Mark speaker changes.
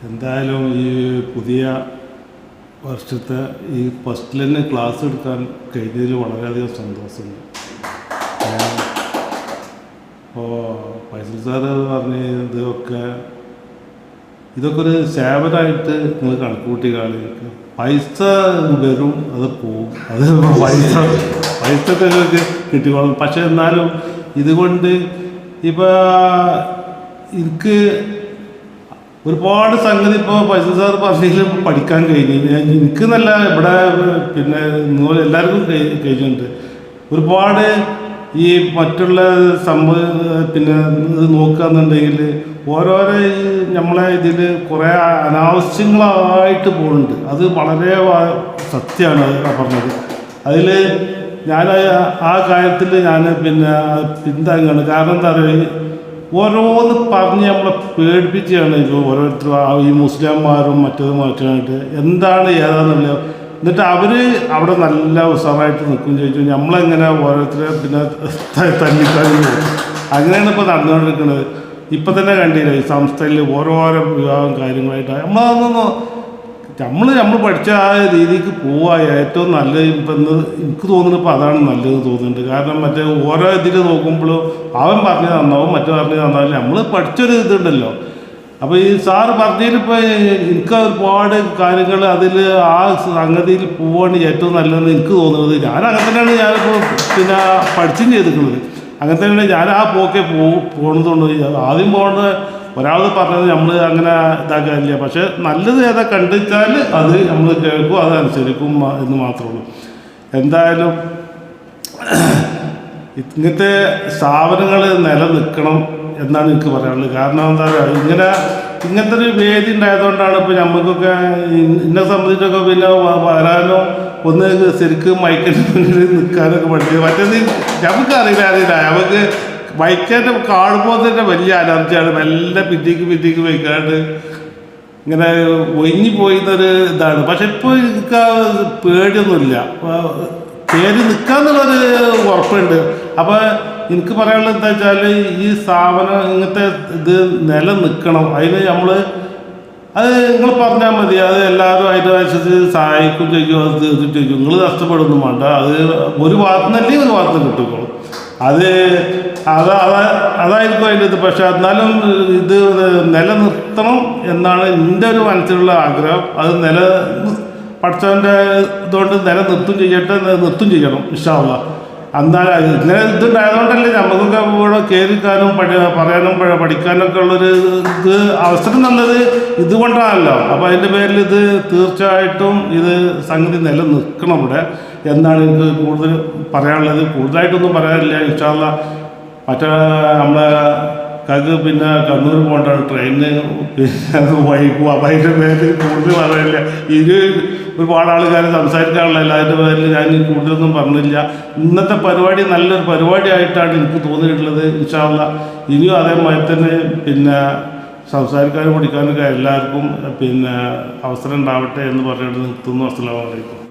Speaker 1: എന്തായാലും ഈ പുതിയ വർഷത്തെ ഈ ഫസ്റ്റിൽ തന്നെ ക്ലാസ് എടുക്കാൻ കഴിഞ്ഞതിൽ വളരെയധികം സന്തോഷമുണ്ട്. അപ്പോൾ ഫൈസൽ സാറ് പറഞ്ഞ് ഇതൊക്കെ ഒരു സേവനമായിട്ട് നിങ്ങൾ കണക്കുകൂട്ടി കാണിക്കുക. പൈസ വരും, അത് പോവും, അത് പൈസ കിട്ടിക്കോളും. പക്ഷെ എന്നാലും ഇതുകൊണ്ട് ഇപ്പോൾ എനിക്ക് ഒരുപാട് സംഗതി ഇപ്പോൾ ഫൈസൽ സാർ പറഞ്ഞെങ്കിലും പഠിക്കാൻ കഴിഞ്ഞു. എനിക്ക് നല്ല ഇവിടെ പിന്നെ എല്ലാവർക്കും കഴിഞ്ഞിട്ടുണ്ട്. ഒരുപാട് ഈ മറ്റുള്ള പിന്നെ ഇത് നോക്കുകയെന്നുണ്ടെങ്കിൽ ഓരോരോ നമ്മളെ ഇതിൽ കുറേ അനാവശ്യങ്ങളായിട്ട് പോകുന്നുണ്ട്. അത് വളരെ സത്യമാണ് പറഞ്ഞത്. അതിൽ ഞാൻ ആ കാര്യത്തിൽ ഞാൻ പിന്നെ പിന്താങ്ങാണ്. കാരണം എന്താ പറയുക, ഓരോന്ന് പറഞ്ഞ് നമ്മളെ പേടിപ്പിക്കുകയാണ് ഇപ്പോൾ ഓരോരുത്തരും ഈ മുസ്ലിംമാരും മറ്റേതുമായിട്ട് എന്താണ് ഏതാണെന്നുള്ളത്. എന്നിട്ട് അവർ അവിടെ നല്ല ഉഷാറായിട്ട് നിൽക്കും ചോദിച്ചു നമ്മളെങ്ങനെ ഓരോരുത്തരെ പിന്നെ തല്ലിക്കാനും അങ്ങനെയാണ് ഇപ്പോൾ നടന്നുകൊണ്ടിരിക്കുന്നത്. ഇപ്പം തന്നെ കണ്ടില്ല ഈ സംസ്ഥയിൽ ഓരോരോ വിഭാഗം കാര്യങ്ങളായിട്ട് നമ്മൾ പഠിച്ച ആ രീതിക്ക് പോവുക ഏറ്റവും നല്ലത്. ഇപ്പം എനിക്ക് തോന്നുന്നു ഇപ്പോൾ അതാണ് നല്ലത് തോന്നുന്നുണ്ട്. കാരണം മറ്റേ ഓരോ ഇതിൽ നോക്കുമ്പോഴും അവൻ പറഞ്ഞ് നന്നാവും മറ്റു പറഞ്ഞ് നന്നാവില്ല. നമ്മൾ പഠിച്ചൊരു ഇതുണ്ടല്ലോ. അപ്പോൾ ഈ സാറ് പറഞ്ഞതിലിപ്പോൾ എനിക്ക് ഒരുപാട് കാര്യങ്ങൾ അതിൽ ആ സംഗതിയിൽ പോവുകയാണ് ഏറ്റവും നല്ലതെന്ന് എനിക്ക് തോന്നുന്നത്. ഞാൻ അങ്ങനെ തന്നെയാണ് ഞാനിപ്പോൾ പിന്നെ പഠിച്ചും ചെയ്തിട്ടുള്ളത്. അങ്ങനെ തന്നെയാണ് ഞാൻ ആ പോക്കേ പോകുന്നതുകൊണ്ട് ആദ്യം പോകുന്നത് ഒരാൾ പറഞ്ഞത് നമ്മൾ അങ്ങനെ ഇതാക്കാനില്ല. പക്ഷെ നല്ലത് ഏതാ കണ്ടുവച്ചാൽ അത് നമ്മൾ കേൾക്കും, അതനുസരിക്കും എന്ന് മാത്രമേ ഉള്ളൂ. എന്തായാലും ഇങ്ങനത്തെ സ്ഥാപനങ്ങൾ നിലനിൽക്കണം എന്നാണ് എനിക്ക് പറയാനുള്ളത്. കാരണം എന്താ പറയുക, ഇങ്ങനത്തെ ഒരു വേദി ഉണ്ടായതുകൊണ്ടാണ് ഇപ്പോൾ നമുക്കൊക്കെ എന്നെ സംബന്ധിച്ചൊക്കെ പിന്നെ വരാനോ ഒന്ന് ശരിക്കും മൈക്കിൻ്റെ മുന്നിൽ നിൽക്കാനൊക്കെ പഠിച്ചത്. മറ്റേത് നമുക്കറിയില്ല നമുക്ക് മൈക്കേൻ്റെ കാണുമ്പോൾ തന്നെ വലിയ അലർജിയാണ്. മെല്ലെ പിറ്റിക്ക് വയ്ക്കാണ്ട് ഇങ്ങനെ ഒഴിഞ്ഞു പോയിരുന്നൊരു ഇതാണ്. പക്ഷെ ഇപ്പോൾ എനിക്ക് പേടിയൊന്നുമില്ല, കയറി നിൽക്കാന്നുള്ളൊരു ഉറപ്പുണ്ട്. അപ്പോൾ എനിക്ക് പറയാനുള്ളത് എന്താ വെച്ചാൽ ഈ സ്ഥാപനം ഇങ്ങനത്തെ ഇത് നിലനിൽക്കണം. അതിന് അത് നിങ്ങൾ പറഞ്ഞാൽ മതി. അത് എല്ലാവരും അതിനനുസരിച്ച് സഹായിക്കും ചെയ്യും, അത് തീർച്ചയായും ചെയ്യും. നിങ്ങൾ നഷ്ടപ്പെടുന്നു വേണ്ട. അത് ഒരു ഭാഗത്തുനിന്നല്ലേ ഒരു ഭാഗത്തുനിന്ന് കിട്ടിക്കോളും. അതായിരിക്കും അതിൻ്റെ ഇത്. പക്ഷെ എന്നാലും ഇത് നിലനിർത്തണം എന്നാണ് എൻ്റെ ഒരു മനസ്സിലുള്ള ആഗ്രഹം. അത് പഠിച്ചവൻ്റെ ഇതുകൊണ്ട് നിലനിർത്തും ചെയ്യണം ഇൻഷാ അല്ലാഹ്. എന്നാലും ഇങ്ങനെ ഇതുണ്ടായതുകൊണ്ടല്ലേ നമുക്കൊക്കെ ഇവിടെ കയറിക്കാനും പറയാനും പഠിക്കാനൊക്കെ ഉള്ളൊരു ഇത് അവസരം തന്നത് ഇതുകൊണ്ടാണല്ലോ. അപ്പോൾ അതിൻ്റെ പേരിൽ ഇത് തീർച്ചയായിട്ടും ഇത് സംഗതി നിലനിൽക്കണം ഇവിടെ എന്നാണ് എനിക്ക് കൂടുതൽ പറയാനുള്ളത്. കൂടുതലായിട്ടൊന്നും പറയാനില്ല. ഇൻഷാ അല്ലാഹ് മറ്റേ നമ്മളെ പിന്നെ കണ്ണൂർ പോകേണ്ടതാണ് ട്രെയിനിന് പിന്നെ വൈകും. അപ്പം അതിൻ്റെ പേരിൽ കൂടുതൽ പറയാനില്ല. ഒരുപാട് ആൾക്കാർ സംസാരിക്കാനുള്ള അതിൻ്റെ പേരിൽ ഞാൻ കൂടുതലൊന്നും പറഞ്ഞില്ല. ഇന്നത്തെ പരിപാടി നല്ലൊരു പരിപാടിയായിട്ടാണ് എനിക്ക് തോന്നിയിട്ടുള്ളത്. ഇൻഷാ അല്ലാഹ് ഇനിയും അതേമാതിരി തന്നെ പിന്നെ സംസാരിക്കാനും പഠിക്കാനൊക്കെ എല്ലാവർക്കും പിന്നെ അവസരം ഉണ്ടാവട്ടെ എന്ന് പറഞ്ഞിട്ട് നിർത്തുന്നു. അസ്സലാമു അലൈക്കും.